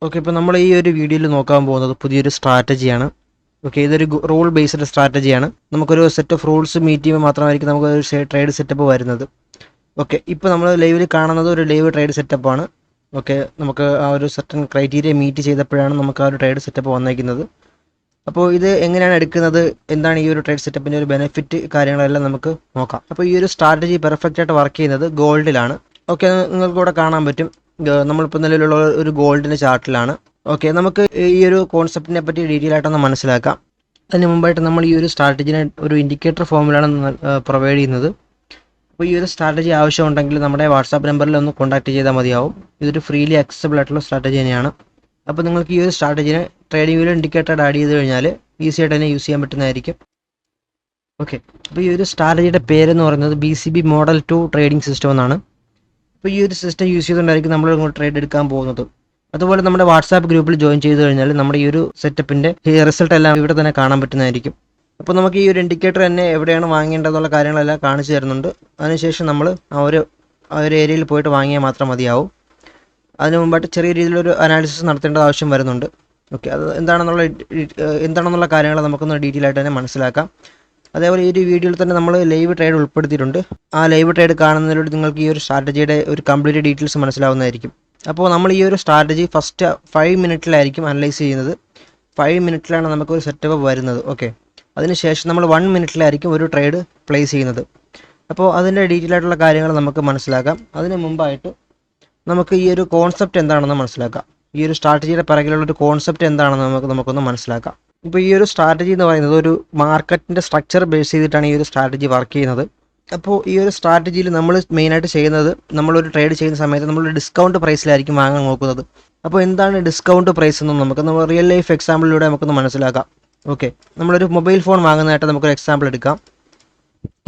Okay, ഇപ്പോൾ നമ്മൾ ഈ ഒരു വീഡിയോയിൽ നോക്കാൻ പോകുന്നത് പുതിയൊരു സ്ട്രാറ്റജിയാണ്. ഓക്കെ, ഇതൊരു റൂൾ ബേസ്ഡ് സ്ട്രാറ്റജിയാണ്. നമുക്കൊരു സെറ്റ് ഓഫ് റൂൾസ് മീറ്റ് ചെയ്യുമ്പോൾ മാത്രമായിരിക്കും നമുക്കൊരു ട്രേഡ് സെറ്റപ്പ് വരുന്നത്. ഓക്കെ, ഇപ്പോൾ നമ്മൾ ലൈവിൽ കാണുന്നത് ഒരു ലൈവ് ട്രേഡ് സെറ്റപ്പാണ്. ഓക്കെ, നമുക്ക് ആ ഒരു സർട്ടൻ ക്രൈറ്റീരിയ മീറ്റ് ചെയ്തപ്പോഴാണ് നമുക്ക് ആ ഒരു ട്രേഡ് സെറ്റപ്പ് വന്നേക്കുന്നത്. അപ്പോൾ ഇത് എങ്ങനെയാണ് എടുക്കുന്നത്, എന്താണ് ഈ ഒരു ട്രേഡ് സെറ്റപ്പിൻ്റെ ഒരു ബെനിഫിറ്റ്, കാര്യങ്ങളെല്ലാം നമുക്ക് നോക്കാം. അപ്പോൾ ഈ ഒരു സ്ട്രാറ്റജി പെർഫെക്റ്റ് ആയിട്ട് വർക്ക് ചെയ്യുന്നത് ഗോൾഡിലാണ്. ഓക്കെ, നിങ്ങൾക്ക് ഇവിടെ കാണാൻ പറ്റും, നമ്മളിപ്പോൾ നിലവിലുള്ള ഒരു ഗോൾഡിൻ്റെ ചാർട്ടിലാണ്. ഓക്കെ, നമുക്ക് ഈ ഒരു കോൺസെപ്റ്റിനെ പറ്റി ഡീറ്റെയിൽ ആയിട്ടൊന്ന് മനസ്സിലാക്കാം. അതിന് മുമ്പായിട്ട് നമ്മൾ ഈ ഒരു സ്ട്രാറ്റജിനെ ഒരു ഇൻഡിക്കേറ്റർ ഫോമിലാണ് പ്രൊവൈഡ് ചെയ്യുന്നത്. അപ്പോൾ ഈ ഒരു സ്ട്രാറ്റജി ആവശ്യമുണ്ടെങ്കിൽ നമ്മുടെ വാട്സാപ്പ് നമ്പറിൽ ഒന്ന് കോൺടാക്ട് ചെയ്താൽ മതിയാവും. ഇതൊരു ഫ്രീലി ആക്സസിബിൾ ആയിട്ടുള്ള സ്ട്രാറ്റജി തന്നെയാണ്. അപ്പോൾ നിങ്ങൾക്ക് ഈ ഒരു സ്ട്രാറ്റജിനെ ട്രേഡിംഗ് വ്യൂവിൽ ഇൻഡിക്കേറ്റർ ആഡ് ചെയ്ത് കഴിഞ്ഞാൽ ഈസി ആയിട്ട് തന്നെ യൂസ് ചെയ്യാൻ പറ്റുന്നതായിരിക്കും. ഓക്കെ, അപ്പോൾ ഈ ഒരു സ്ട്രാറ്റജിയുടെ പേരെന്ന് പറയുന്നത് BCB മോഡൽ 2 ട്രേഡിംഗ് സിസ്റ്റം എന്നാണ്. അപ്പോൾ ഈ ഒരു സിസ്റ്റം യൂസ് ചെയ്തുകൊണ്ടായിരിക്കും നമ്മൾ ഇങ്ങോട്ട് ട്രേഡ് എടുക്കാൻ പോകുന്നത്. അതുപോലെ നമ്മുടെ വാട്സാപ്പ് ഗ്രൂപ്പിൽ ജോയിൻ ചെയ്ത് കഴിഞ്ഞാൽ നമ്മുടെ ഈ ഒരു സെറ്റപ്പിൻ്റെ റിസൾട്ട് എല്ലാം ഇവിടെ തന്നെ കാണാൻ പറ്റുന്നതായിരിക്കും. അപ്പോൾ നമുക്ക് ഈ ഒരു ഇൻഡിക്കേറ്റർ തന്നെ എവിടെയാണ് വാങ്ങേണ്ടതെന്നുള്ള കാര്യങ്ങളെല്ലാം കാണിച്ചു തരുന്നുണ്ട്. അതിനുശേഷം നമ്മൾ ആ ഒരു ഏരിയയിൽ പോയിട്ട് വാങ്ങിയാൽ മാത്രം മതിയാവും. അതിന് മുമ്പായിട്ട് ചെറിയ രീതിയിലൊരു അനാലിസിസ് നടത്തേണ്ട ആവശ്യം വരുന്നുണ്ട്. ഓക്കെ, അത് എന്താണെന്നുള്ള കാര്യങ്ങൾ നമുക്കൊന്ന് ഡീറ്റെയിൽ ആയിട്ട് തന്നെ മനസ്സിലാക്കാം. അതേപോലെ ഈ ഒരു വീഡിയോയിൽ തന്നെ നമ്മൾ ലൈവ് ട്രേഡ് ഉൾപ്പെടുത്തിയിട്ടുണ്ട്. ആ ലൈവ് ട്രേഡ് കാണുന്നതിലൂടെ നിങ്ങൾക്ക് ഈ ഒരു സ്ട്രാറ്റജിയുടെ ഒരു കംപ്ലീറ്റ് ഡീറ്റെയിൽസ് മനസ്സിലാവുന്നതായിരിക്കും. അപ്പോൾ നമ്മൾ ഈ ഒരു സ്ട്രാറ്റജി ഫസ്റ്റ് 5 മിനിറ്റിലായിരിക്കും അനലൈസ് ചെയ്യുന്നത്. 5 മിനിറ്റിലാണ് നമുക്കൊരു സെറ്റപ്പ് വരുന്നത്. ഓക്കെ, അതിനുശേഷം നമ്മൾ 1 മിനിറ്റിലായിരിക്കും ഒരു ട്രേഡ് പ്ലേസ് ചെയ്യുന്നത്. അപ്പോൾ അതിൻ്റെ ഡീറ്റെയിൽ ആയിട്ടുള്ള കാര്യങ്ങൾ നമുക്ക് മനസ്സിലാക്കാം. അതിന് മുമ്പായിട്ട് നമുക്ക് ഈ ഒരു കോൺസെപ്റ്റ് എന്താണെന്ന് മനസ്സിലാക്കാം. ഈ ഒരു സ്ട്രാറ്റജിയുടെ പിറകിലുള്ള ഒരു കോൺസെപ്റ്റ് എന്താണെന്ന് നമുക്കൊന്ന് മനസ്സിലാക്കാം. ഇപ്പോൾ ഈ ഒരു സ്ട്രാറ്റജി എന്ന് പറയുന്നത് ഒരു മാർക്കറ്റിൻ്റെ സ്ട്രക്ചർ ബേസ് ചെയ്തിട്ടാണ് ഈ ഒരു സ്ട്രാറ്റജി വർക്ക് ചെയ്യുന്നത്. അപ്പോൾ ഈ ഒരു സ്ട്രാറ്റജിയിൽ നമ്മൾ മെയിനായിട്ട് ചെയ്യുന്നത്, നമ്മളൊരു ട്രേഡ് ചെയ്യുന്ന സമയത്ത് നമ്മൾ ഡിസ്കൗണ്ട് പ്രൈസിലായിരിക്കും വാങ്ങാൻ നോക്കുന്നത്. അപ്പോൾ എന്താണ് ഡിസ്കൗണ്ട് പ്രൈസ് എന്ന് നമ്മൾ റിയൽ ലൈഫ് എക്സാമ്പിളിലൂടെ നമുക്കൊന്ന് മനസ്സിലാക്കാം. ഓക്കെ, നമ്മളൊരു മൊബൈൽ ഫോൺ വാങ്ങുന്നതായിട്ട് നമുക്കൊരു എക്സാമ്പിൾ എടുക്കാം.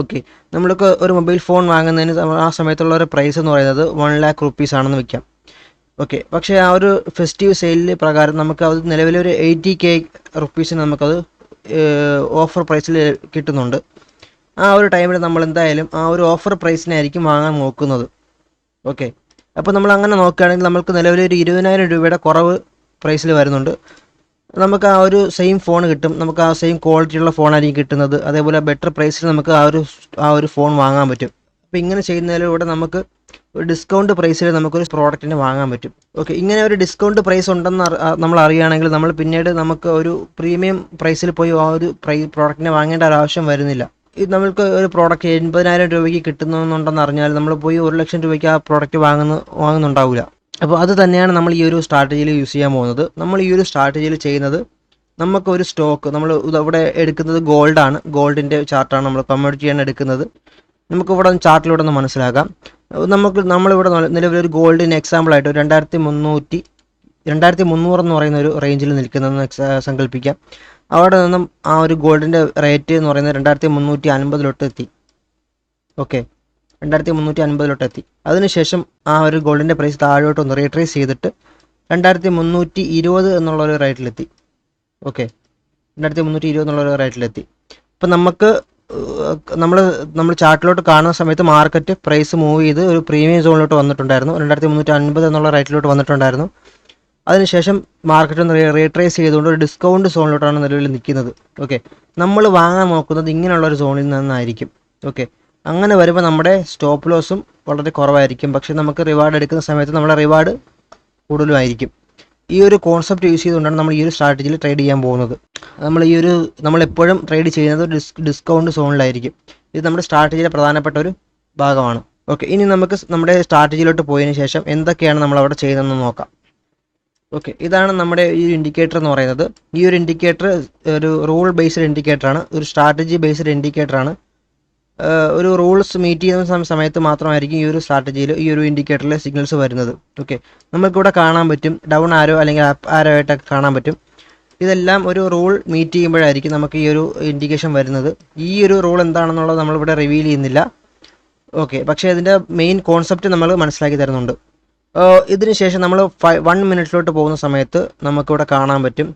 ഓക്കെ, നമ്മൾക്ക് ഒരു മൊബൈൽ ഫോൺ വാങ്ങുന്നതിന് ആ സമയത്തുള്ള ഒരു പ്രൈസ് എന്ന് പറയുന്നത് 1 lakh rupees ആണെന്ന് വെക്കാം. ഓക്കെ, പക്ഷേ ആ ഒരു ഫെസ്റ്റീവ് സെയിലിൽ പ്രകാരം നമുക്ക് അത് നിലവിലൊരു 80K rupeesന് നമുക്കത് ഓഫർ പ്രൈസിൽ കിട്ടുന്നുണ്ട്. ആ ഒരു ടൈമിൽ നമ്മൾ എന്തായാലും ആ ഒരു ഓഫർ പ്രൈസിനായിരിക്കും വാങ്ങാൻ നോക്കുന്നത്. ഓക്കെ, അപ്പോൾ നമ്മൾ അങ്ങനെ നോക്കുകയാണെങ്കിൽ നമുക്ക് നിലവിലൊരു 20,000 രൂപയുടെ കുറവ് പ്രൈസിൽ വരുന്നുണ്ട്. നമുക്ക് ആ ഒരു സെയിം ഫോൺ കിട്ടും, നമുക്ക് ആ സെയിം ക്വാളിറ്റിയുള്ള ഫോണായിരിക്കും കിട്ടുന്നത്. അതേപോലെ ബെറ്റർ പ്രൈസിൽ നമുക്ക് ആ ഒരു ഫോൺ വാങ്ങാൻ പറ്റും. അപ്പോൾ ഇങ്ങനെ ചെയ്യുന്നതിലൂടെ നമുക്ക് ഒരു ഡിസ്കൗണ്ട് പ്രൈസിൽ നമുക്കൊരു പ്രോഡക്റ്റിന് വാങ്ങാൻ പറ്റും. ഓക്കെ, ഇങ്ങനെ ഒരു ഡിസ്കൗണ്ട് പ്രൈസ് ഉണ്ടെന്ന് നമ്മൾ അറിയുകയാണെങ്കിൽ നമ്മൾ പിന്നീട് നമുക്ക് ഒരു പ്രീമിയം പ്രൈസിൽ പോയി ആ ഒരു പ്രോഡക്റ്റിനെ വാങ്ങേണ്ട ഒരു ആവശ്യം വരുന്നില്ല. ഇത് നമ്മൾക്ക് ഒരു പ്രോഡക്റ്റ് 80,000 രൂപയ്ക്ക് കിട്ടുന്നുണ്ടെന്ന് അറിഞ്ഞാൽ നമ്മൾ പോയി 1,00,000 രൂപയ്ക്ക് ആ പ്രോഡക്റ്റ് വാങ്ങുന്നുണ്ടാവില്ല. അപ്പോൾ അത് തന്നെയാണ് നമ്മൾ ഈ ഒരു സ്ട്രാറ്റജിയിൽ യൂസ് ചെയ്യാൻ പോകുന്നത്. നമ്മൾ ഈ ഒരു സ്ട്രാറ്റജിയിൽ ചെയ്യുന്നത്, നമുക്കൊരു സ്റ്റോക്ക് നമ്മൾ ഇവിടെ എടുക്കുന്നത് ഗോൾഡാണ്. ഗോൾഡിൻ്റെ ചാർട്ടാണ് നമ്മൾ കമ്മോഡിറ്റിയാണ് എടുക്കുന്നത്. നമുക്കിവിടെ ചാർട്ടിലൂടെ ഒന്ന് മനസ്സിലാക്കാം. നമ്മളിവിടെ നിലവിലൊരു ഗോൾഡിന് എക്സാമ്പിളായിട്ട് 2,300 എന്ന് പറയുന്ന ഒരു റേഞ്ചിൽ നിൽക്കുന്നതെന്ന് സങ്കല്പിക്കാം. അവിടെ നിന്നും ആ ഒരു ഗോൾഡിൻ്റെ റേറ്റ് എന്ന് പറയുന്നത് 2,350 എത്തി. ഓക്കെ, 2,350 അതിനുശേഷം ആ ഒരു ഗോൾഡിൻ്റെ പ്രൈസ് താഴോട്ടൊന്ന് റീട്രേസ് ചെയ്തിട്ട് 2,320 എന്നുള്ളൊരു റേറ്റിലെത്തി. ഓക്കെ, 2,320 എന്നുള്ളൊരു റേറ്റിലെത്തി. ഇപ്പം നമ്മൾ ചാർട്ടിലോട്ട് കാണുന്ന സമയത്ത് മാർക്കറ്റ് പ്രൈസ് മൂവ് ചെയ്ത് ഒരു പ്രീമിയം സോണിലോട്ട് വന്നിട്ടുണ്ടായിരുന്നു. 2,350 എന്നുള്ള റേറ്റിലോട്ട് വന്നിട്ടുണ്ടായിരുന്നു. അതിനുശേഷം മാർക്കറ്റ് ഒന്ന് റീട്രേസ് ചെയ്തുകൊണ്ട് ഒരു ഡിസ്കൗണ്ട് സോണിലോട്ടാണ് നിലവിൽ നിൽക്കുന്നത്. ഓക്കെ, നമ്മൾ വാങ്ങാൻ നോക്കുന്നത് ഇങ്ങനെയുള്ളൊരു സോണിൽ നിന്നായിരിക്കും. ഓക്കെ, അങ്ങനെ വരുമ്പോൾ നമ്മുടെ സ്റ്റോപ്പ് ലോസും വളരെ കുറവായിരിക്കും. പക്ഷേ നമുക്ക് റിവാർഡ് എടുക്കുന്ന സമയത്ത് നമ്മുടെ റിവാർഡ് കൂടുതലുമായിരിക്കും. ഈ ഒരു കോൺസെപ്റ്റ് യൂസ് ചെയ്തുകൊണ്ടാണ് നമ്മൾ ഈ ഒരു സ്ട്രാറ്റജിയിൽ ട്രേഡ് ചെയ്യാൻ പോകുന്നത്. നമ്മളെപ്പോഴും ട്രേഡ് ചെയ്യുന്നത് ഡിസ്കൗണ്ട് സോണിലായിരിക്കും. ഇത് നമ്മുടെ സ്ട്രാറ്റജിയിലെ പ്രധാനപ്പെട്ട ഒരു ഭാഗമാണ്. ഓക്കെ, ഇനി നമുക്ക് നമ്മുടെ സ്ട്രാറ്റജിയിലോട്ട് പോയതിന് ശേഷം എന്തൊക്കെയാണ് നമ്മൾ അവിടെ ചെയ്യുന്നതെന്ന് നോക്കാം. ഓക്കെ, ഇതാണ് നമ്മുടെ ഈ ഇൻഡിക്കേറ്റർ എന്ന് പറയുന്നത്. ഈ ഒരു ഇൻഡിക്കേറ്റർ ഒരു റൂൾ ബേസ്ഡ് ഇൻഡിക്കേറ്ററാണ്, ഒരു സ്ട്രാറ്റജി ബേസ്ഡ് ഇൻഡിക്കേറ്ററാണ്. ഒരു റൂൾസ് മീറ്റ് ചെയ്യുന്ന സമയത്ത് മാത്രമായിരിക്കും ഈ ഒരു സ്ട്രാറ്റജിയിൽ ഈ ഒരു ഇൻഡിക്കേറ്ററിലെ സിഗ്നൽസ് വരുന്നത്. ഓക്കെ, നമുക്കിവിടെ കാണാൻ പറ്റും ഡൗൺ ആരോ അല്ലെങ്കിൽ അപ്പ് ആരോ ആയിട്ടൊക്കെ കാണാൻ പറ്റും. ഇതെല്ലാം ഒരു റൂൾ മീറ്റ് ചെയ്യുമ്പോഴായിരിക്കും നമുക്ക് ഈ ഒരു ഇൻഡിക്കേഷൻ വരുന്നത്. ഈ ഒരു റൂൾ എന്താണെന്നുള്ളത് നമ്മളിവിടെ റിവീൽ ചെയ്യുന്നില്ല. ഓക്കെ, പക്ഷേ അതിൻ്റെ മെയിൻ കോൺസെപ്റ്റ് നമ്മൾ മനസ്സിലാക്കി തരുന്നുണ്ട്. ഇതിന് ശേഷം നമ്മൾ 1 മിനിറ്റിലോട്ട് പോകുന്ന സമയത്ത് നമുക്കിവിടെ കാണാൻ പറ്റും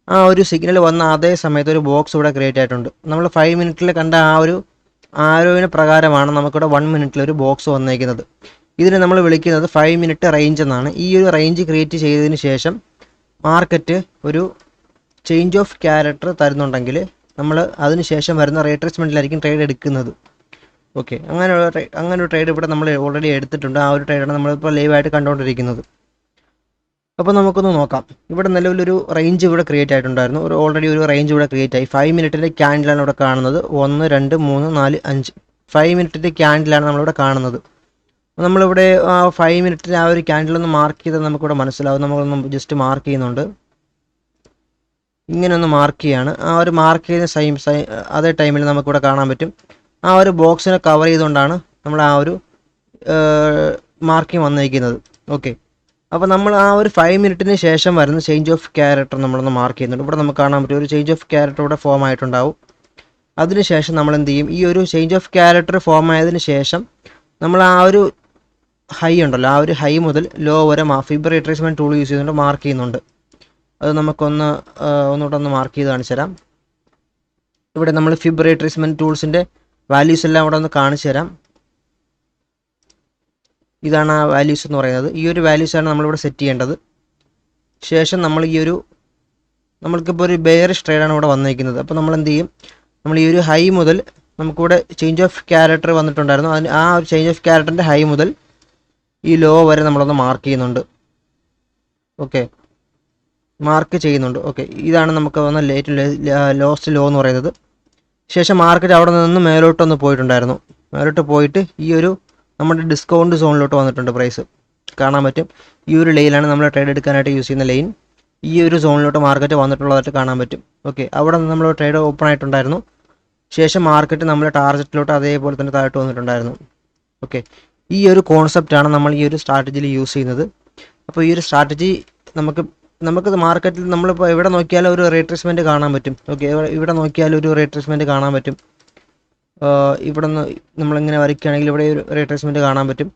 ആ ഒരു സിഗ്നൽ വന്ന അതേ സമയത്ത് ഒരു ബോക്സ് ഇവിടെ ക്രിയേറ്റ് ആയിട്ടുണ്ട്. നമ്മൾ 5 മിനിറ്റിൽ കണ്ട ആ ഒരു ആരോവിന് പ്രകാരമാണ് നമുക്കിവിടെ 1 മിനിറ്റിൽ ഒരു ബോക്സ് വന്നേക്കുന്നത്. ഇതിനെ നമ്മൾ വിളിക്കുന്നത് 5 മിനിറ്റ് റേഞ്ച് എന്നാണ്. ഈ ഒരു റേഞ്ച് ക്രിയേറ്റ് ചെയ്തതിന് ശേഷം മാർക്കറ്റ് ഒരു ചേഞ്ച് ഓഫ് ക്യാരക്ടർ തരുന്നുണ്ടെങ്കിൽ നമ്മൾ അതിന് ശേഷം വരുന്ന റീട്രേസ്മെൻറ്റിലായിരിക്കും ട്രേഡ് എടുക്കുന്നത്. ഓക്കെ, അങ്ങനെ ഒരു ട്രേഡ് ഇവിടെ നമ്മൾ ഓൾറെഡി എടുത്തിട്ടുണ്ട്. ആ ഒരു ട്രേഡാണ് നമ്മളിപ്പോൾ ലൈവായിട്ട് കണ്ടുകൊണ്ടിരിക്കുന്നത്. അപ്പോൾ നമുക്കൊന്ന് നോക്കാം. ഇവിടെ നിലവിലൊരു റേഞ്ച് ഇവിടെ ക്രിയേറ്റ് ആയിട്ടുണ്ടായിരുന്നു. ഓൾറെഡി ഒരു റേഞ്ച് ഇവിടെ ക്രിയേറ്റ് ആയി. 5 മിനിറ്റിൻ്റെ ക്യാൻഡിലാണ് ഇവിടെ കാണുന്നത്. 1 2 3 4 5 5 മിനിറ്റിൻ്റെ ക്യാൻഡിലാണ് നമ്മളിവിടെ കാണുന്നത്. നമ്മളിവിടെ ആ 5 മിനിറ്റിൽ ആ ഒരു ക്യാൻഡിലൊന്ന് മാർക്ക് ചെയ്താൽ നമുക്കിവിടെ മനസ്സിലാവും. നമ്മളൊന്ന് ജസ്റ്റ് മാർക്ക് ചെയ്യുന്നുണ്ട്. ഇങ്ങനെ ഒന്ന് മാർക്ക് ചെയ്യാണ്. ആ ഒരു മാർക്ക് ചെയ്യുന്ന അതേ ടൈമിൽ നമുക്കിവിടെ കാണാൻ പറ്റും. ആ ഒരു ബോക്സിനെ കവർ ചെയ്തുകൊണ്ടാണ് നമ്മൾ ആ ഒരു മാർക്കിങ് വന്നിരിക്കുന്നത്. ഓക്കെ, അപ്പോൾ നമ്മൾ ആ ഒരു 5 മിനിറ്റിന് ശേഷം വരുന്ന ചേഞ്ച് ഓഫ് ക്യാരക്ടർ നമ്മളൊന്ന് മാർക്ക് ചെയ്യുന്നുണ്ട്. ഇവിടെ നമുക്ക് കാണാൻ പറ്റും ഒരു ചേഞ്ച് ഓഫ് ക്യാരക്ടർ ഇവിടെ ഫോം ആയിട്ടുണ്ടാവും. അതിനുശേഷം നമ്മൾ എന്ത് ചെയ്യും, ഈ ഒരു ചേഞ്ച് ഓഫ് ക്യാരക്ടർ ഫോം ആയതിനു ശേഷം നമ്മൾ ആ ഒരു ഹൈ ഉണ്ടല്ലോ, ആ ഒരു ഹൈ മുതൽ ലോ വരെ ഫിബ് റീട്രേസ്മെൻറ്റ് ടൂൾ യൂസ് ചെയ്തുകൊണ്ട് മാർക്ക് ചെയ്യുന്നുണ്ട്. അത് ഒന്നുകൂടെ ഒന്ന് മാർക്ക് ചെയ്ത് കാണിച്ചു തരാം. ഇവിടെ നമ്മൾ ഫിബ് റീട്രേസ്മെൻറ്റ് ടൂൾസിൻ്റെ വാല്യൂസ് എല്ലാം ഇവിടെ ഒന്ന് കാണിച്ചു തരാം. ഇതാണ് ആ വാല്യൂസ് എന്ന് പറയുന്നത്. ഈ ഒരു വാല്യൂസാണ് നമ്മളിവിടെ സെറ്റ് ചെയ്യേണ്ടത്. ശേഷം നമ്മൾക്കിപ്പോൾ ഒരു ബെയറിഷ് ട്രേഡാണ് ഇവിടെ വന്നിരിക്കുന്നത്. അപ്പോൾ നമ്മൾ എന്ത് ചെയ്യും, നമ്മൾ ഈ ഒരു ഹൈ മുതൽ നമുക്കിവിടെ ചേഞ്ച് ഓഫ് ക്യാരക്ടർ വന്നിട്ടുണ്ടായിരുന്നു. ആ ഒരു ചേഞ്ച് ഓഫ് ക്യാരക്ടറിൻ്റെ ഹൈ മുതൽ ഈ ലോ വരെ നമ്മളൊന്ന് മാർക്ക് ചെയ്യുന്നുണ്ട്. ഓക്കെ, മാർക്ക് ചെയ്യുന്നുണ്ട്. ഓക്കെ, ഇതാണ് നമുക്ക് വന്ന ലോസ്റ്റ് ലോ എന്ന് പറയുന്നത്. ശേഷം മാർക്കറ്റ് അവിടെ നിന്ന് മേലോട്ടൊന്ന് പോയിട്ടുണ്ടായിരുന്നു. മേലോട്ട് പോയിട്ട് ഈ ഒരു നമ്മുടെ ഡിസ്കൗണ്ട് സോണിലോട്ട് വന്നിട്ടുണ്ട്. പ്രൈസ് കാണാൻ പറ്റും. ഈ ഒരു ലൈനാണ് നമ്മൾ ട്രേഡ് എടുക്കാനായിട്ട് യൂസ് ചെയ്യുന്ന ലൈൻ. ഈ ഒരു സോണിലോട്ട് മാർക്കറ്റ് വന്നിട്ടുള്ളതായിട്ട് കാണാൻ പറ്റും. ഓക്കെ, അവിടെ നിന്ന് നമ്മൾ ട്രേഡ് ഓപ്പൺ ആയിട്ടുണ്ടായിരുന്നു. ശേഷം മാർക്കറ്റ് നമ്മുടെ ടാർഗറ്റിലോട്ട് അതേപോലെ തന്നെ താഴോട്ട് വന്നിട്ടുണ്ടായിരുന്നു. ഓക്കെ, ഈ ഒരു കോൺസെപ്റ്റാണ് നമ്മൾ ഈ ഒരു സ്ട്രാറ്റജിയിൽ യൂസ് ചെയ്യുന്നത്. അപ്പോൾ ഈ ഒരു സ്ട്രാറ്റജി നമുക്ക് മാർക്കറ്റിൽ നമ്മളിപ്പോൾ എവിടെ നോക്കിയാലും ഒരു റീട്രേസ്മെൻറ്റ് കാണാൻ പറ്റും. ഓക്കെ, ഇവിടെ നോക്കിയാലും ഒരു റീട്രേസ്മെൻറ്റ് കാണാൻ പറ്റും. ഇവിടെ നിന്ന് നമ്മളിങ്ങനെ വരയ്ക്കുകയാണെങ്കിൽ ഇവിടെ ഒരു റീട്രേസ്മെൻറ്റ് കാണാൻ പറ്റും.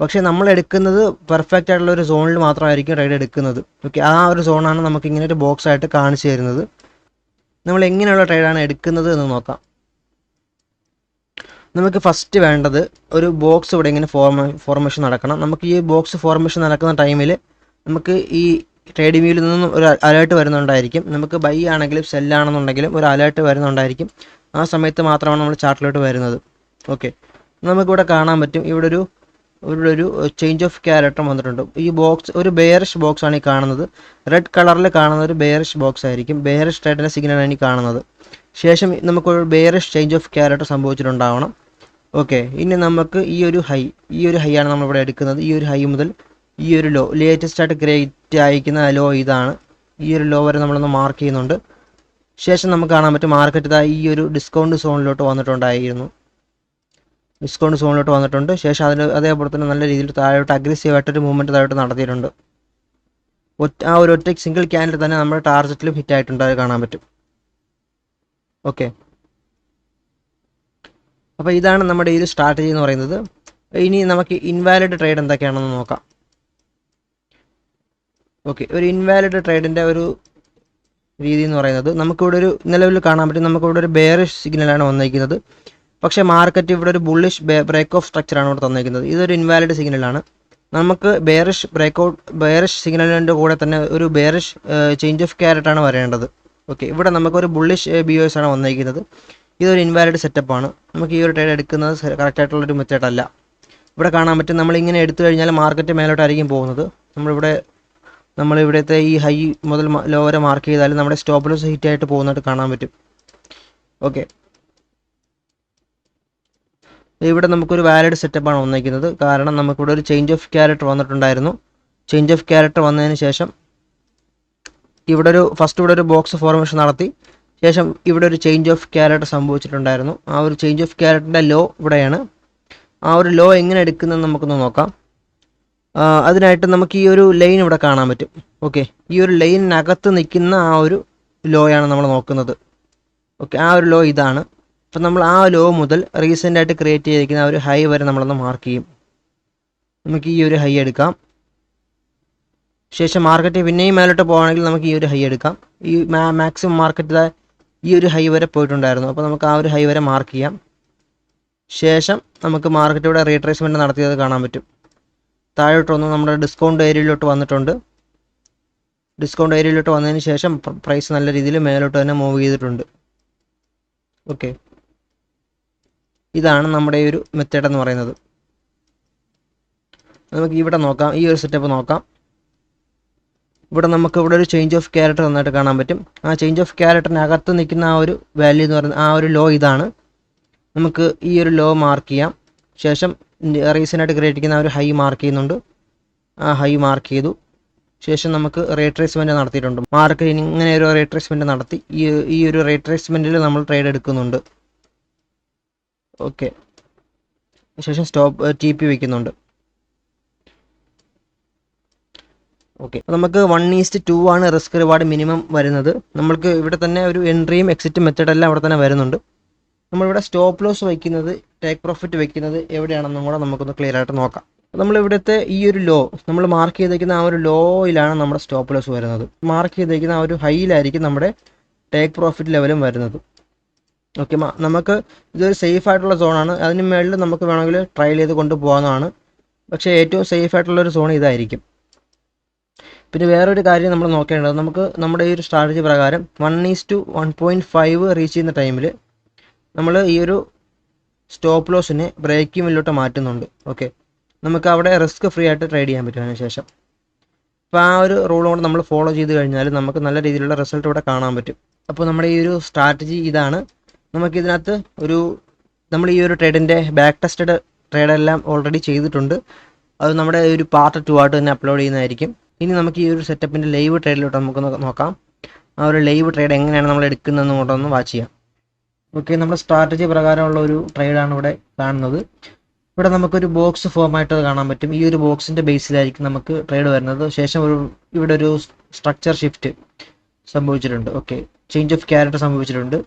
പക്ഷേ നമ്മൾ എടുക്കുന്നത് പെർഫെക്റ്റ് ആയിട്ടുള്ള ഒരു സോണിൽ മാത്രമായിരിക്കും ട്രേഡ് എടുക്കുന്നത്. ഓക്കെ, ആ ഒരു സോണാണ് നമുക്ക് ഇങ്ങനെ ഒരു ബോക്സ് ആയിട്ട് കാണിച്ചു തരുന്നത്. നമ്മൾ എങ്ങനെയുള്ള ട്രേഡാണ് എടുക്കുന്നത് എന്ന് നോക്കാം. നമുക്ക് ഫസ്റ്റ് വേണ്ടത് ഒരു ബോക്സ് ഇവിടെ ഇങ്ങനെ ഫോർമേഷൻ നടക്കണം. നമുക്ക് ഈ ബോക്സ് ഫോർമേഷൻ നടക്കുന്ന ടൈമിൽ നമുക്ക് ഈ ട്രേഡിംഗ് വ്യൂവിൽ നിന്നും ഒരു അലേർട്ട് വരുന്നുണ്ടായിരിക്കും. നമുക്ക് ബൈ ആണെങ്കിലും സെല്ലാണെന്നുണ്ടെങ്കിലും ഒരു അലേർട്ട് വരുന്നുണ്ടായിരിക്കും. ആ സമയത്ത് മാത്രമാണ് നമ്മൾ ചാർട്ടിലോട്ട് വരുന്നത്. ഓക്കെ, നമുക്കിവിടെ കാണാൻ പറ്റും. ഇവിടെ ഒരു ചേഞ്ച് ഓഫ് ക്യാരക്ടർ വന്നിട്ടുണ്ട്. ഈ ബോക്സ് ഒരു ബെയറിഷ് ബോക്സ് ആണ് ഈ കാണുന്നത്. റെഡ് കളറിൽ കാണുന്ന ഒരു ബെയറിഷ് ബോക്സ് ആയിരിക്കും. ബെയറിഷ് ട്രേഡിൻ്റെ സിഗ്നലാണ് ഈ കാണുന്നത്. ശേഷം നമുക്കൊരു ബെയറിഷ് ചേഞ്ച് ഓഫ് ക്യാരക്ടർ സംഭവിച്ചിട്ടുണ്ടാവണം. ഓക്കെ, ഇനി നമുക്ക് ഈ ഒരു ഹൈ ആണ് നമ്മളിവിടെ എടുക്കുന്നത്. ഈ ഒരു ഹൈ മുതൽ ഈ ഒരു ലോ, ലേറ്റസ്റ്റ് ആയിട്ട് ക്രിയേറ്റ് ആയിരിക്കുന്ന ലോ ഇതാണ്. ഈ ഒരു ലോ വരെ നമ്മളൊന്ന് മാർക്ക് ചെയ്യുന്നുണ്ട്. ശേഷം നമുക്ക് കാണാൻ പറ്റും മാർക്കറ്റ് ഈ ഒരു ഡിസ്കൗണ്ട് സോണിലോട്ട് വന്നിട്ടുണ്ട്. ശേഷം അതേപോലെ തന്നെ നല്ല രീതിയിൽ താഴോട്ട് അഗ്രസീവായിട്ടൊരു മൂവ്മെൻറ്റ് താഴോട്ട് നടത്തിയിട്ടുണ്ട്. ആ ഒരു ഒറ്റ സിംഗിൾ ക്യാൻഡിൽ തന്നെ നമ്മുടെ ടാർഗറ്റിലും ഹിറ്റ് ആയിട്ടുണ്ട്, അത് കാണാൻ പറ്റും. ഓക്കെ, അപ്പോൾ ഇതാണ് നമ്മുടെ ഈ ഒരു സ്ട്രാറ്റജി എന്ന് പറയുന്നത്. ഇനി നമുക്ക് ഇൻവാലിഡ് ട്രേഡ് എന്തൊക്കെയാണെന്ന് നോക്കാം. ഓക്കെ, ഒരു ഇൻവാലിഡ് ട്രേഡിൻ്റെ ഒരു രീതി എന്ന് പറയുന്നത് നമുക്കിവിടെ ഒരു നിലവിൽ കാണാൻ പറ്റും. നമുക്കിവിടെ ഒരു ബെയറിഷ് സിഗ്നലാണ് വന്നിരിക്കുന്നത്. പക്ഷേ മാർക്കറ്റ് ഇവിടെ ഒരു ബുള്ളിഷ് ബ്രേക്ക് ഓഫ് സ്ട്രക്ചറാണ് ഇവിടെ തന്നിരിക്കുന്നത്. ഇതൊരു ഇൻവാലിഡ് സിഗ്നലാണ്. നമുക്ക് ബെയറിഷ് സിഗ്നലിൻ്റെ കൂടെ തന്നെ ഒരു ബെയറിഷ് ചേഞ്ച് ഓഫ് ക്യാരക്ടറാണ് വരേണ്ടത്. ഓക്കെ, ഇവിടെ നമുക്കൊരു ബുള്ളിഷ് BOS ആണ് വന്നിരിക്കുന്നത്. ഇതൊരു ഇൻവാലിഡ് സെറ്റപ്പാണ്. നമുക്ക് ഈ ഒരു ട്രേഡ് എടുക്കുന്നത് കറക്റ്റായിട്ടുള്ളൊരു മെത്തേഡല്ല. ഇവിടെ കാണാൻ പറ്റും നമ്മളിങ്ങനെ എടുത്തു കഴിഞ്ഞാൽ മാർക്കറ്റ് മേലോട്ടായിരിക്കും പോകുന്നത്. നമ്മളിവിടുത്തെ ഈ ഹൈ മുതൽ ലോ വരെ മാർക്ക് ചെയ്താലും നമ്മുടെ സ്റ്റോപ്പ് ലോസ് ഹിറ്റ് ആയിട്ട് പോകുന്നതായിട്ട് കാണാൻ പറ്റും. ഓക്കെ, ഇവിടെ നമുക്കൊരു വാലിഡ് സെറ്റപ്പാണ് വന്നിരിക്കുന്നത്. കാരണം നമുക്കിവിടെ ഒരു ചേഞ്ച് ഓഫ് ക്യാരക്ടർ വന്നിട്ടുണ്ടായിരുന്നു. ചേഞ്ച് ഓഫ് ക്യാരക്ടർ വന്നതിന് ശേഷം ഇവിടെ ഒരു ബോക്സ് ഫോർമേഷൻ നടത്തി. ശേഷം ഇവിടെ ഒരു ചേഞ്ച് ഓഫ് ക്യാരക്ടർ സംഭവിച്ചിട്ടുണ്ടായിരുന്നു. ആ ഒരു ചേഞ്ച് ഓഫ് ക്യാരക്ടറിൻ്റെ ലോ ഇവിടെയാണ്. ആ ഒരു ലോ എങ്ങനെ എടുക്കുന്നതെന്ന് നമുക്കൊന്ന് നോക്കാം. അതിനായിട്ട് നമുക്ക് ഈ ഒരു ലൈൻ ഇവിടെ കാണാൻ പറ്റും. ഓക്കെ, ഈ ഒരു ലൈനിനകത്ത് നിൽക്കുന്ന ആ ഒരു ലോയാണ് നമ്മൾ നോക്കുന്നത്. ഓക്കെ, ആ ഒരു ലോ ഇതാണ്. അപ്പം നമ്മൾ ആ ലോ മുതൽ റീസെൻ്റായിട്ട് ക്രിയേറ്റ് ചെയ്തിരിക്കുന്ന ആ ഒരു ഹൈ വരെ നമ്മളൊന്ന് മാർക്ക് ചെയ്യും. നമുക്ക് ഈ ഒരു ഹൈ എടുക്കാം. ശേഷം മാർക്കറ്റ് പിന്നെയും മേലോട്ട് പോകുകയാണെങ്കിൽ നമുക്ക് ഈ ഒരു ഹൈ എടുക്കാം. ഈ മാക്സിമം മാർക്കറ്റ് ഈ ഒരു ഹൈ വരെ പോയിട്ടുണ്ടായിരുന്നു. അപ്പോൾ നമുക്ക് ആ ഒരു ഹൈ വരെ മാർക്ക് ചെയ്യാം. ശേഷം നമുക്ക് മാർക്കറ്റ് ഇവിടെ റീട്രേസ്മെൻറ്റ് നടത്തിയത് കാണാൻ പറ്റും. താഴോട്ടൊന്ന് നമ്മുടെ ഡിസ്കൗണ്ട് ഏരിയയിലോട്ട് വന്നിട്ടുണ്ട്. ഡിസ്കൗണ്ട് ഏരിയയിലോട്ട് വന്നതിന് ശേഷം പ്രൈസ് നല്ല രീതിയിൽ മേലോട്ട് തന്നെ മൂവ് ചെയ്തിട്ടുണ്ട്. ഓക്കെ, ഇതാണ് നമ്മുടെ ഈ ഒരു മെത്തേഡ് എന്ന് പറയുന്നത്. നമുക്ക് ഇവിടെ നോക്കാം, ഈ ഒരു സെറ്റപ്പ് നോക്കാം. ഇവിടെ നമുക്ക് ഇവിടെ ഒരു ചേഞ്ച് ഓഫ് ക്യാരക്ടർ നന്നായിട്ട് കാണാൻ പറ്റും. ആ ചേഞ്ച് ഓഫ് ക്യാരക്ടറിനകത്ത് നിൽക്കുന്ന ആ ഒരു വാല്യൂ എന്ന് പറയുന്നത്, ആ ഒരു ലോ ഇതാണ്. നമുക്ക് ഈ ഒരു ലോ മാർക്ക് ചെയ്യാം. ശേഷം റീസെൻ്റായിട്ട് ക്രിയേറ്റ് ചെയ്യുന്ന ആ ഒരു ഹൈ മാർക്ക് ചെയ്യുന്നുണ്ട്. ആ ഹൈ മാർക്ക് ചെയ്തു. ശേഷം നമുക്ക് റേട്രേസ്മെൻറ്റ് നടത്തിയിട്ടുണ്ട്. മാർക്കറ്റ് ഇങ്ങനെ ഒരു റേട്രേസ്മെൻറ്റ് നടത്തി ഈ ഒരു റേട്രേസ്മെൻറ്റിൽ നമ്മൾ ട്രേഡ് എടുക്കുന്നുണ്ട്. ഓക്കെ, ശേഷം സ്റ്റോപ്പ് TP വയ്ക്കുന്നുണ്ട്. ഓക്കെ, നമുക്ക് 1:2 ആണ് റിസ്ക് റിവാർഡ് മിനിമം വരുന്നത്. നമ്മൾക്ക് ഇവിടെ തന്നെ ഒരു എൻട്രിയും എക്സിറ്റ് മെത്തേഡെല്ലാം അവിടെ തന്നെ വരുന്നുണ്ട്. നമ്മളിവിടെ സ്റ്റോപ്പ് ലോസ് വയ്ക്കുന്നത്, ടേക്ക് പ്രോഫിറ്റ് വയ്ക്കുന്നത് എവിടെയാണെന്നും കൂടെ നമുക്കൊന്ന് ക്ലിയർ ആയിട്ട് നോക്കാം. നമ്മളിവിടുത്തെ ഈ ഒരു ലോ നമ്മൾ മാർക്ക് ചെയ്തേക്കുന്ന ആ ഒരു ലോയിലാണ് നമ്മുടെ സ്റ്റോപ്പ് ലോസ് വരുന്നത്. മാർക്ക് ചെയ്തേക്കുന്ന ആ ഒരു ഹൈയിലായിരിക്കും നമ്മുടെ ടേക്ക് പ്രോഫിറ്റ് ലെവലും വരുന്നത്. ഓക്കെ, നമുക്ക് ഇതൊരു സേഫ് ആയിട്ടുള്ള സോണാണ്. അതിന് മുകളിൽ നമുക്ക് വേണമെങ്കിൽ ട്രയൽ ചെയ്ത് കൊണ്ടുപോകാവുന്നതാണ്. പക്ഷേ ഏറ്റവും സേഫ് ആയിട്ടുള്ളൊരു സോൺ ഇതായിരിക്കും. പിന്നെ വേറൊരു കാര്യം നമ്മൾ നോക്കേണ്ടത്, നമുക്ക് നമ്മുടെ ഈ ഒരു സ്ട്രാറ്റജി പ്രകാരം 1:1.5 റീച്ച് ചെയ്യുന്ന ടൈമിൽ നമ്മൾ ഈ ഒരു സ്റ്റോപ്പ് ലോസിനെ ബ്രേക്ക് ഇവനിലോട്ട് മാറ്റുന്നുണ്ട്. ഓക്കെ, നമുക്ക് അവിടെ റിസ്ക് ഫ്രീ ആയിട്ട് ട്രേഡ് ചെയ്യാൻ പറ്റും അതിന് ശേഷം. അപ്പോൾ ആ ഒരു റൂൾ കൊണ്ട് നമ്മൾ ഫോളോ ചെയ്ത് കഴിഞ്ഞാൽ നമുക്ക് നല്ല രീതിയിലുള്ള റിസൾട്ട് ഇവിടെ കാണാൻ പറ്റും. അപ്പോൾ നമ്മുടെ ഈ ഒരു സ്ട്രാറ്റജി ഇതാണ്. നമുക്കിതിനകത്ത് നമ്മൾ ഈ ഒരു ട്രേഡിൻ്റെ ബാക്ക് ടെസ്റ്റഡ് ട്രേഡെല്ലാം ഓൾറെഡി ചെയ്തിട്ടുണ്ട്. അത് നമ്മുടെ ഒരു പാർട്ട് 2 ആയിട്ട് തന്നെ അപ്ലോഡ് ചെയ്യുന്നതായിരിക്കും. ഇനി നമുക്ക് ഈ ഒരു സെറ്റപ്പിൻ്റെ ലൈവ് ട്രേഡിലോട്ട് നമുക്ക് നോക്കാം. ആ ഒരു ലൈവ് ട്രേഡ് എങ്ങനെയാണ് നമ്മൾ എടുക്കുന്നതെന്ന് കൊണ്ടൊന്ന് വാച്ച് ചെയ്യാം. ഓക്കെ, നമ്മുടെ സ്ട്രാറ്റജി പ്രകാരമുള്ള ഒരു ട്രേഡാണ് ഇവിടെ കാണുന്നത്. ഇവിടെ നമുക്കൊരു ബോക്സ് ഫോമായിട്ട് കാണാൻ പറ്റും. ഈ ഒരു ബോക്സിൻ്റെ ബേസിലായിരിക്കും നമുക്ക് ട്രേഡ് വരുന്നത്. ശേഷം ഇവിടെ ഒരു സ്ട്രക്ചർ ഷിഫ്റ്റ് സംഭവിച്ചിട്ടുണ്ട്. ഓക്കെ, ചേഞ്ച് ഓഫ് ക്യാരക്ടർ സംഭവിച്ചിട്ടുണ്ട്.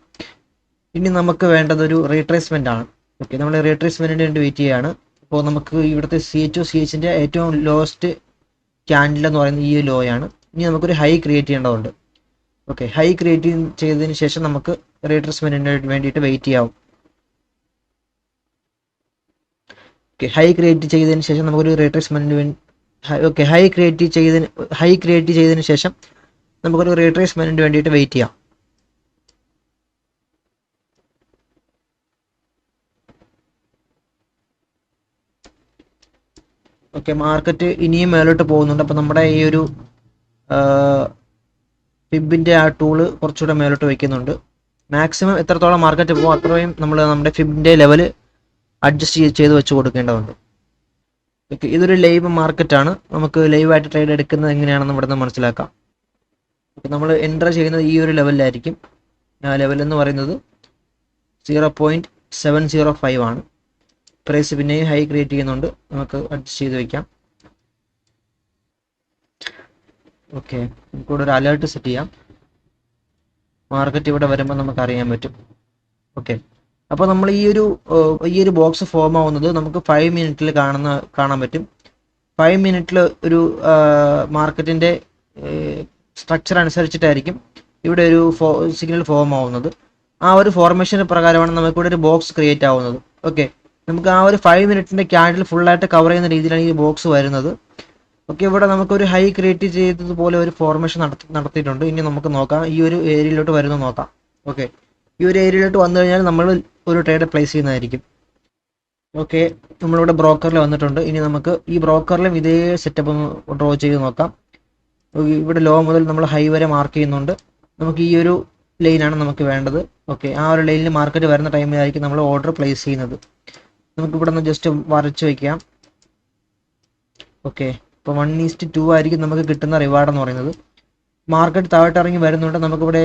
ഇനി നമുക്ക് വേണ്ടത് ഒരു റീട്രേസ്മെൻ്റ് ആണ്. ഓക്കെ, നമ്മൾ റീട്രേസ്മെൻറ്റിന് വേണ്ടി വെയിറ്റ് ചെയ്യുകയാണ്. അപ്പോൾ നമുക്ക് ഇവിടുത്തെ CHന്റെ ഏറ്റവും ലോവസ്റ്റ് ക്യാൻഡിൽ എന്ന് പറയുന്നത് ഈ ലോയാണ്. ഇനി നമുക്കൊരു ഹൈ ക്രിയേറ്റ് ചെയ്യേണ്ടതുണ്ട്. ഓക്കെ, ഹൈ ക്രിയേറ്റ് ചെയ്തതിന് ശേഷം നമുക്ക് റീട്രേസ്മെൻറ്റിന് വേണ്ടിയിട്ട് വെയിറ്റ് ചെയ്യാവും. ഓക്കെ, ഹൈ ക്രിയേറ്റ് ചെയ്തതിന് ശേഷം നമുക്കൊരു റീട്രേസ്മെൻറ്റിന് വേണ്ടി ഹൈ ക്രിയേറ്റ് ചെയ്തതിന് ശേഷം നമുക്കൊരു റീട്രേസ്മെൻറ്റിന് വേണ്ടിയിട്ട് വെയിറ്റ് ചെയ്യാം. ഓക്കെ, മാർക്കറ്റ് ഇനിയും മേലോട്ട് പോകുന്നുണ്ട്. അപ്പോൾ നമ്മുടെ ഈ ഒരു ഫിബിൻ്റെ ആ ടൂള് കുറച്ചുകൂടെ മേലോട്ട് വയ്ക്കുന്നുണ്ട്. മാക്സിമം എത്രത്തോളം മാർക്കറ്റ് പോകും അത്രയും നമ്മൾ നമ്മുടെ ഫിബിൻ്റെ ലെവൽ അഡ്ജസ്റ്റ് ചെയ്ത് വെച്ച് കൊടുക്കേണ്ടതുണ്ട്. ഓക്കെ, ഇതൊരു ലൈവ് മാർക്കറ്റാണ്. നമുക്ക് ലൈവായിട്ട് ട്രേഡ് എടുക്കുന്നത് എങ്ങനെയാണെന്ന് ഇവിടെ നിന്ന് മനസ്സിലാക്കാം. നമ്മൾ എൻ്റർ ചെയ്യുന്നത് ഈ ഒരു ലെവലിലായിരിക്കും. ആ ലെവൽ എന്ന് പറയുന്നത് 0.705 ആണ്. പ്രൈസ് പിന്നെയും ഹൈ ക്രിയേറ്റ് ചെയ്യുന്നുണ്ട്. നമുക്ക് അഡ്ജസ്റ്റ് ചെയ്ത് വയ്ക്കാം. ഓക്കെ, നമുക്കിവിടെ ഒരു അലേർട്ട് സെറ്റ് ചെയ്യാം. മാർക്കറ്റ് ഇവിടെ വരുമ്പോൾ നമുക്ക് അറിയാൻ പറ്റും. ഓക്കെ, അപ്പോൾ നമ്മൾ ഈ ഒരു ബോക്സ് ഫോം ആവുന്നത് നമുക്ക് 5 മിനിറ്റിൽ കാണാൻ പറ്റും. 5 മിനിറ്റിൽ ഒരു മാർക്കറ്റിൻ്റെ സ്ട്രക്ചർ അനുസരിച്ചിട്ടായിരിക്കും ഇവിടെ ഒരു സിഗ്നൽ ഫോം ആവുന്നത്. ആ ഒരു ഫോർമേഷൻ പ്രകാരമാണ് നമുക്കിവിടെ ഒരു ബോക്സ് ക്രിയേറ്റ് ആവുന്നത്. ഓക്കെ, നമുക്ക് ആ ഒരു 5 മിനിറ്റിൻ്റെ ക്യാൻഡിൽ ഫുള്ളായിട്ട് കവർ ചെയ്യുന്ന രീതിയിലാണ് ഈ ബോക്സ് വരുന്നത്. ഓക്കെ, ഇവിടെ നമുക്കൊരു ഹൈ ക്രിയേറ്റ് ചെയ്തതുപോലെ ഒരു ഫോർമേഷൻ നടത്തിയിട്ടുണ്ട്. ഇനി നമുക്ക് നോക്കാം ഈ ഒരു ഏരിയയിലോട്ട് വരുന്നത് നോക്കാം. ഓക്കെ, ഈ ഒരു ഏരിയയിലോട്ട് വന്നു കഴിഞ്ഞാൽ നമ്മൾ ഒരു ട്രേഡ് പ്ലേസ് ചെയ്യുന്നതായിരിക്കും. ഓക്കെ, നമ്മളിവിടെ ബ്രോക്കറിൽ വന്നിട്ടുണ്ട്. ഇനി നമുക്ക് ഈ ബ്രോക്കറിലും ഇതേ സെറ്റപ്പ് ഒന്ന് ഡ്രോ ചെയ്ത് നോക്കാം. ഇവിടെ ലോ മുതൽ നമ്മൾ ഹൈ വരെ മാർക്ക് ചെയ്യുന്നുണ്ട്. നമുക്ക് ഈ ഒരു ലൈനാണ് നമുക്ക് വേണ്ടത്. ഓക്കെ, ആ ഒരു ലൈനിൽ മാർക്കറ്റ് വരുന്ന ടൈമിലായിരിക്കും നമ്മൾ ഓർഡർ പ്ലേസ് ചെയ്യുന്നത്. നമുക്ക് ഇവിടെ നിന്ന് ജസ്റ്റ് വരച്ച് വയ്ക്കാം. ഓക്കെ, ഇപ്പോൾ 1:2 ആയിരിക്കും നമുക്ക് കിട്ടുന്ന റിവാർഡ് എന്ന് പറയുന്നത്. മാർക്കറ്റ് താഴോട്ട് ഇറങ്ങി വരുന്നുണ്ട്. നമുക്കിവിടെ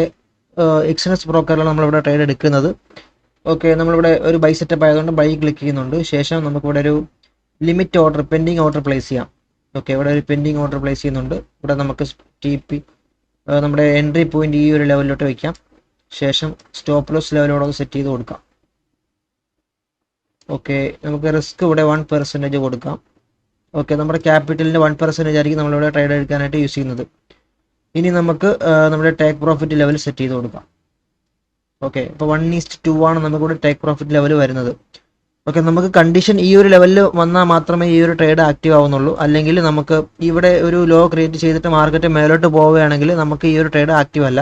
എക്സ്നസ് ബ്രോക്കറിലാണ് നമ്മളിവിടെ ട്രേഡ് എടുക്കുന്നത്. ഓക്കെ, നമ്മളിവിടെ ഒരു ബൈ സെറ്റപ്പ് ആയതുകൊണ്ട് ബൈ ക്ലിക്ക് ചെയ്യുന്നുണ്ട്. ശേഷം നമുക്കിവിടെ ഒരു limit order pending order place ചെയ്യാം. ഓക്കെ, ഇവിടെ ഒരു പെൻഡിങ് ഓർഡർ പ്ലേസ് ചെയ്യുന്നുണ്ട്. ഇവിടെ നമുക്ക് TP നമ്മുടെ എൻട്രി പോയിന്റ് ഈ ഒരു ലെവലിലോട്ട് വയ്ക്കാം. ശേഷം സ്റ്റോപ്പ് ലോസ് ലെവലോടെ സെറ്റ് ചെയ്ത് കൊടുക്കാം. ഓക്കെ, നമുക്ക് റിസ്ക് ഇവിടെ 1% കൊടുക്കാം. ഓക്കെ, നമ്മുടെ ക്യാപിറ്റലിൻ്റെ 1% ആയിരിക്കും നമ്മളിവിടെ ട്രേഡ് എടുക്കാനായിട്ട് യൂസ് ചെയ്യുന്നത്. ഇനി നമുക്ക് നമ്മുടെ ടേക്ക് പ്രോഫിറ്റ് ലെവൽ സെറ്റ് ചെയ്ത് കൊടുക്കാം. ഓക്കെ, ഇപ്പോൾ 1:2 ആണ് നമുക്കിവിടെ ടേക്ക് പ്രോഫിറ്റ് ലെവൽ വരുന്നത്. ഓക്കെ, നമുക്ക് കണ്ടീഷൻ ഈ ഒരു ലെവലിൽ വന്നാൽ മാത്രമേ ഈ ഒരു ട്രേഡ് ആക്റ്റീവ് ആവുന്നുള്ളൂ. അല്ലെങ്കിൽ നമുക്ക് ഇവിടെ ഒരു ലോ ക്രിയേറ്റ് ചെയ്തിട്ട് മാർക്കറ്റ് മേലോട്ട് പോവുകയാണെങ്കിൽ നമുക്ക് ഈ ഒരു ട്രേഡ് ആക്റ്റീവ് അല്ല.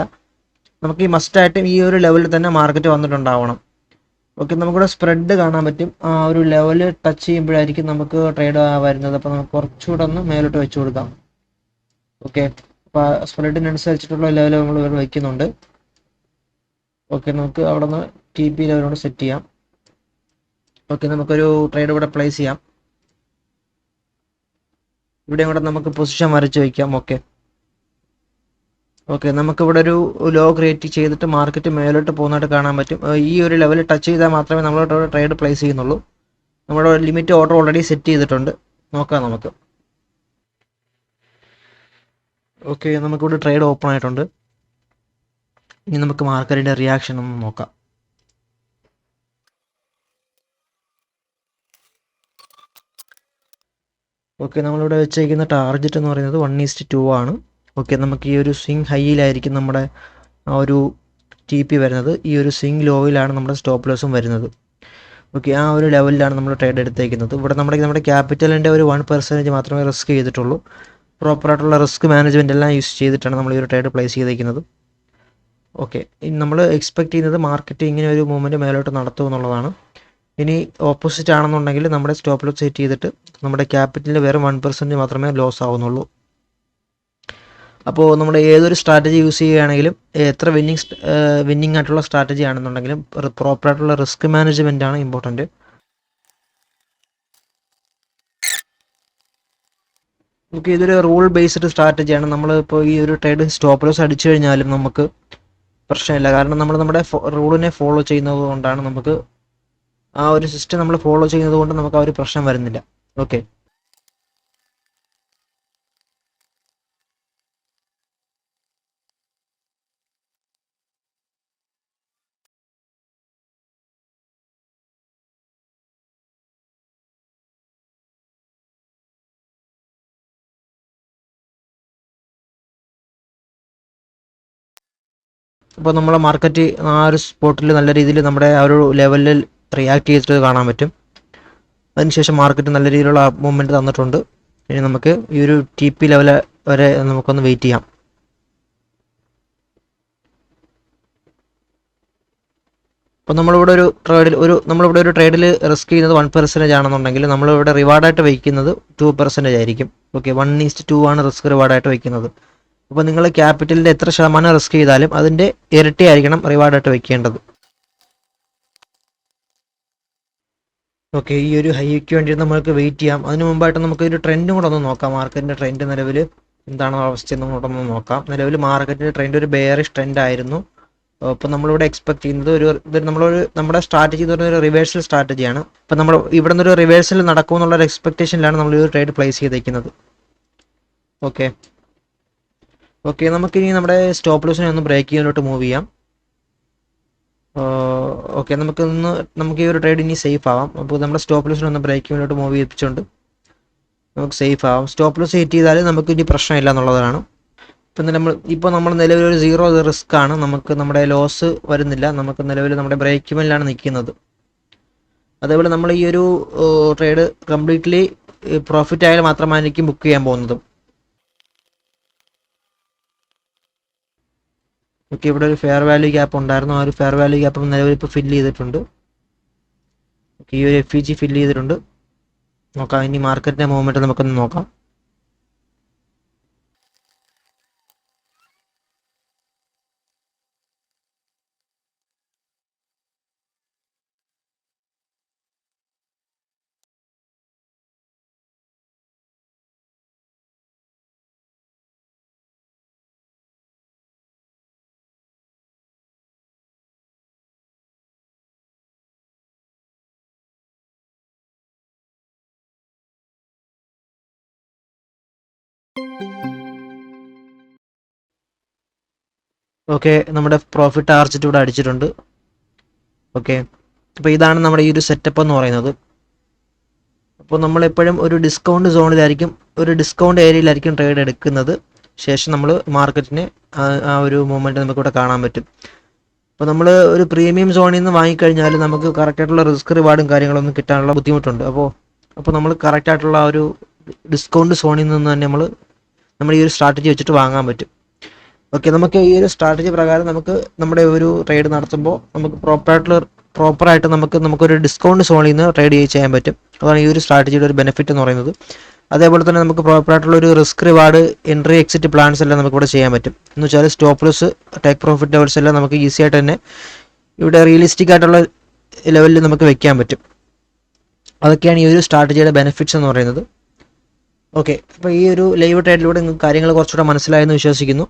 നമുക്ക് ഈ മസ്റ്റായിട്ടും ഈ ഒരു ലെവലിൽ തന്നെ മാർക്കറ്റ് വന്നിട്ടുണ്ടാവണം. ഓക്കെ, നമുക്കിവിടെ സ്പ്രെഡ് കാണാൻ പറ്റും. ആ ഒരു ലെവൽ ടച്ച് ചെയ്യുമ്പോഴായിരിക്കും നമുക്ക് ട്രേഡ് വരുന്നത്. അപ്പോൾ നമുക്ക് കുറച്ചുകൂടെ ഒന്ന് മേലോട്ട് വെച്ച് കൊടുക്കാം. ഓക്കെ, അപ്പോൾ സ്പ്രെഡിനനുസരിച്ചിട്ടുള്ള ലെവൽ നമ്മൾ ഇവിടെ വയ്ക്കുന്നുണ്ട്. ഓക്കെ, നമുക്ക് അവിടെ നിന്ന് TP ലെവലോട് സെറ്റ് ചെയ്യാം. ഓക്കെ, നമുക്കൊരു ട്രേഡ് ഇവിടെ പ്ലേസ് ചെയ്യാം. ഇവിടെയും കൂടെ നമുക്ക് പൊസിഷൻ വരച്ച് വയ്ക്കാം. ഓക്കെ, നമുക്കിവിടെ ഒരു ലോ ക്രിയേറ്റ് ചെയ്തിട്ട് മാർക്കറ്റ് മേലോട്ട് പോകുന്നതായിട്ട് കാണാൻ പറ്റും. ഈ ഒരു ലെവൽ ടച്ച് ചെയ്താൽ മാത്രമേ നമ്മൾ ട്രേഡ് പ്ലേസ് ചെയ്യുന്നുള്ളൂ. നമ്മുടെ ലിമിറ്റ് ഓർഡർ ഓൾറെഡി സെറ്റ് ചെയ്തിട്ടുണ്ട്. നോക്കാം നമുക്ക്. ഓക്കെ, നമുക്കിവിടെ ട്രേഡ് ഓപ്പൺ ആയിട്ടുണ്ട്. ഇനി നമുക്ക് മാർക്കറ്റിൻ്റെ റിയാക്ഷൻ ഒന്ന് നോക്കാം. ഓക്കെ, നമ്മളിവിടെ വെച്ചേക്കുന്ന ടാർഗറ്റ് എന്ന് പറയുന്നത് 1:2 ആണ്. ഓക്കെ, നമുക്ക് ഈ ഒരു സ്വിംഗ് ഹൈയിലായിരിക്കും നമ്മുടെ ആ ഒരു TP വരുന്നത്. ഈ ഒരു സ്വിംഗ് ലോയിലാണ് നമ്മുടെ സ്റ്റോപ്പ് ലോസും വരുന്നത്. ഓക്കെ, ആ ഒരു ലെവലിലാണ് നമ്മൾ ട്രേഡ് എടുത്തേക്കുന്നത്. ഇവിടെ നമ്മുടെ ക്യാപിറ്റലിൻ്റെ ഒരു 1% മാത്രമേ റിസ്ക് ചെയ്തിട്ടുള്ളൂ. പ്രോപ്പറായിട്ടുള്ള റിസ്ക് മാനേജ്മെൻ്റ് എല്ലാം യൂസ് ചെയ്തിട്ടാണ് നമ്മൾ ഈ ഒരു ട്രേഡ് പ്ലേസ് ചെയ്തേക്കുന്നത്. ഓക്കെ, നമ്മൾ എക്സ്പെക്ട് ചെയ്യുന്നത് മാർക്കറ്റ് ഇങ്ങനെ ഒരു മൂവ്മെൻറ്റ് മേലോട്ട് നടത്തും എന്നുള്ളതാണ്. ഇനി ഓപ്പോസിറ്റ് ആണെന്നുണ്ടെങ്കിൽ നമ്മുടെ സ്റ്റോപ്പ് ലോസ് സെറ്റ് ചെയ്തിട്ട് നമ്മുടെ ക്യാപിറ്റലിൽ വെറും 1% മാത്രമേ ലോസ് ആവുന്നുള്ളൂ. അപ്പോൾ നമ്മൾ ഏതൊരു സ്ട്രാറ്റജി യൂസ് ചെയ്യുകയാണെങ്കിലും എത്ര വിന്നിങ് ആയിട്ടുള്ള സ്ട്രാറ്റജി ആണെന്നുണ്ടെങ്കിലും പ്രോപ്പറായിട്ടുള്ള റിസ്ക് മാനേജ്മെൻ്റ് ആണ് ഇമ്പോർട്ടൻറ്റ്. നമുക്ക് ഇതൊരു റൂൾ ബേസ്ഡ് സ്ട്രാറ്റജിയാണ്. നമ്മളിപ്പോൾ ഈ ഒരു ട്രേഡ് സ്റ്റോപ്പ് ലോസ് അടിച്ചു കഴിഞ്ഞാലും നമുക്ക് പ്രശ്നമില്ല. കാരണം നമ്മൾ നമ്മുടെ റൂളിനെ ഫോളോ ചെയ്യുന്നത് കൊണ്ടാണ് നമുക്ക് ആ ഒരു സിസ്റ്റം നമ്മൾ ഫോളോ ചെയ്യുന്നത് കൊണ്ട് നമുക്ക് ആ ഒരു പ്രശ്നം വരുന്നില്ല. ഓക്കെ, അപ്പോൾ നമ്മളെ മാർക്കറ്റ് ആ ഒരു സ്പോട്ടിൽ നല്ല രീതിയിൽ നമ്മുടെ ആ ഒരു ലെവലിൽ റിയാക്ട് ചെയ്തിട്ട് കാണാൻ പറ്റും. അതിനുശേഷം മാർക്കറ്റ് നല്ല രീതിയിലുള്ള മൂവ്മെൻറ്റ് തന്നിട്ടുണ്ട്. ഇനി നമുക്ക് ഈ ഒരു TP ലെവൽ വരെ നമുക്കൊന്ന് വെയിറ്റ് ചെയ്യാം. അപ്പോൾ നമ്മളിവിടെ ഒരു ട്രേഡിൽ റിസ്ക് ചെയ്യുന്നത് 1% ആണെന്നുണ്ടെങ്കിൽ നമ്മളിവിടെ റിവാർഡായിട്ട് വയ്ക്കുന്നത് 2% ആയിരിക്കും. ഓക്കെ, 1:2 ആണ് റിസ്ക് റിവാർഡായിട്ട് വയ്ക്കുന്നത്. അപ്പോൾ നിങ്ങൾ ക്യാപിറ്റലിൻ്റെ എത്ര ശതമാനം റിസ്ക് ചെയ്താലും അതിൻ്റെ ഇരട്ടി ആയിരിക്കണം റിവാർഡായിട്ട് വയ്ക്കേണ്ടത്. ഓക്കെ, ഈ ഒരു ഹൈക്ക് വേണ്ടി നമുക്ക് വെയിറ്റ് ചെയ്യാം. അതിന് മുമ്പായിട്ട് നമുക്ക് ഒരു ട്രെൻഡും കൂടെ ഒന്ന് നോക്കാം. മാർക്കറ്റിൻ്റെ ട്രെൻഡ് നിലവിൽ എന്താണോ അവസ്ഥയെന്നും കൂടെ ഒന്ന് നോക്കാം. നിലവിൽ മാർക്കറ്റിൻ്റെ ട്രെൻഡ് ഒരു ബെയറിഷ് ട്രെൻഡ് ആയിരുന്നു. അപ്പോൾ നമ്മളിവിടെ എക്സ്പെക്ട് ചെയ്യുന്നത് നമ്മുടെ സ്ട്രാറ്റജി എന്ന് പറയുന്നത് ഒരു റിവേഴ്സൽ സ്ട്രാറ്റജിയാണ്. അപ്പോൾ നമ്മൾ ഇവിടെ നിന്നൊരു റിവേഴ്സൽ നടക്കുമെന്നുള്ളൊരു എക്സ്പെക്ടേഷനിലാണ് നമ്മൾ ഈ ഒരു ട്രേഡ് പ്ലേസ് ചെയ്തേക്കുന്നത്. ഓക്കെ, നമുക്കിനി നമ്മുടെ സ്റ്റോപ്പ് ലോസിനെ ഒന്ന് ബ്രേക്ക് ചെയ്യാനോട്ട് മൂവ് ചെയ്യാം. ഓക്കെ, നമുക്ക് ഈ ഒരു ട്രേഡ് ഇനി സേഫ് ആവാം. അപ്പോൾ നമ്മുടെ സ്റ്റോപ്പ് ലോസിനെ ഒന്ന് ബ്രേക്ക് ചെയ്യാനോട്ട് മൂവ് ചെയ്യിപ്പിച്ചുകൊണ്ട് നമുക്ക് സേഫ് ആവാം. സ്റ്റോപ്പ് ലോസ് ഹിറ്റ് ചെയ്താൽ നമുക്ക് ഇനി പ്രശ്നമില്ല എന്നുള്ളതാണ്. ഇപ്പോൾ നമ്മൾ നിലവിൽ ഒരു 0 റിസ്ക് ആണ്. നമുക്ക് നമ്മുടെ ലോസ് വരുന്നില്ല. നമുക്ക് നിലവിൽ നമ്മുടെ ബ്രേക്ക് ഇവനിലാണ് നിൽക്കുന്നത്. അതേപോലെ നമ്മൾ ഈ ഒരു ട്രേഡ് കംപ്ലീറ്റ്ലി പ്രോഫിറ്റ് ആയാൽ മാത്രമായിരിക്കും ബുക്ക് ചെയ്യാൻ പോകുന്നത്. ഓക്കെ, ഇവിടെ ഒരു ഫെയർ വാല്യൂ ഗ്യാപ്പ് ഉണ്ടായിരുന്നു. ആ ഒരു ഫെയർ വാല്യൂ ഗ്യാപ്പ് നിലവിൽ ഇപ്പോൾ ഫില്ല് ചെയ്തിട്ടുണ്ട്. ഓക്കെ, ഈ ഒരു FEG ഫില്ല് ചെയ്തിട്ടുണ്ട്. നോക്കാം, ഇനി മാർക്കറ്റിൻ്റെ മൂവ്മെൻറ്റ് നമുക്കൊന്ന് നോക്കാം. ഓക്കെ, നമ്മുടെ പ്രോഫിറ്റ് ടാർജറ്റ് ഇവിടെ അടിച്ചിട്ടുണ്ട്. ഓക്കെ, അപ്പോൾ ഇതാണ് നമ്മുടെ ഈ ഒരു സെറ്റപ്പ് എന്ന് പറയുന്നത്. അപ്പോൾ നമ്മളെപ്പോഴും ഒരു ഡിസ്കൗണ്ട് സോണിലായിരിക്കും, ഒരു ഡിസ്കൗണ്ട് ഏരിയയിലായിരിക്കും ട്രേഡ് എടുക്കുന്നത്. ശേഷം നമ്മൾ മാർക്കറ്റിനെ ആ ഒരു മൂവ്മെൻറ്റ് നമുക്കിവിടെ കാണാൻ പറ്റും. അപ്പോൾ നമ്മൾ ഒരു പ്രീമിയം സോണിൽ നിന്ന് വാങ്ങിക്കഴിഞ്ഞാൽ നമുക്ക് കറക്റ്റായിട്ടുള്ള റിസ്ക് റിവാർഡും കാര്യങ്ങളൊന്നും കിട്ടാനുള്ള ബുദ്ധിമുട്ടുണ്ട്. അപ്പോൾ നമ്മൾ കറക്റ്റായിട്ടുള്ള ഒരു ഡിസ്കൗണ്ട് സോണിൽ നിന്ന് തന്നെ നമ്മൾ ഈ ഒരു സ്ട്രാറ്റജി വെച്ചിട്ട് വാങ്ങാൻ പറ്റും. ഓക്കെ, നമുക്ക് ഈ ഒരു സ്ട്രാറ്റജി പ്രകാരം നമുക്ക് നമ്മുടെ ഒരു ട്രേഡ് നടത്തുമ്പോൾ നമുക്ക് പ്രോപ്പറായിട്ട് നമുക്കൊരു ഡിസ്കൗണ്ട് സോണിൽ നിന്ന് ട്രേഡ് ചെയ്യാൻ പറ്റും. അതാണ് ഈ ഒരു സ്ട്രാറ്റജിയുടെ ഒരു ബെനിഫിറ്റ് എന്ന് പറയുന്നത്. അതേപോലെ തന്നെ നമുക്ക് പ്രോപ്പറായിട്ടുള്ള ഒരു risk reward entry exit plans എല്ലാം നമുക്ക് ഇവിടെ ചെയ്യാൻ പറ്റും. എന്ന് വെച്ചാൽ stop loss, take profit levels എല്ലാം നമുക്ക് ഈസി ആയിട്ട് തന്നെ ഇവിടെ റിയലിസ്റ്റിക് ആയിട്ടുള്ള ലെവലിൽ നമുക്ക് വെക്കാൻ പറ്റും. അതൊക്കെയാണ് ഈ ഒരു സ്ട്രാറ്റജിയുടെ ബെനിഫിറ്റ്സ് എന്ന് പറയുന്നത്. ഓക്കെ, അപ്പോൾ ഈ ഒരു ലൈവ് ട്രേഡിലൂടെ നിങ്ങൾക്ക് കാര്യങ്ങൾ കുറച്ചുകൂടെ മനസ്സിലായെന്ന് വിശ്വസിക്കുന്നു.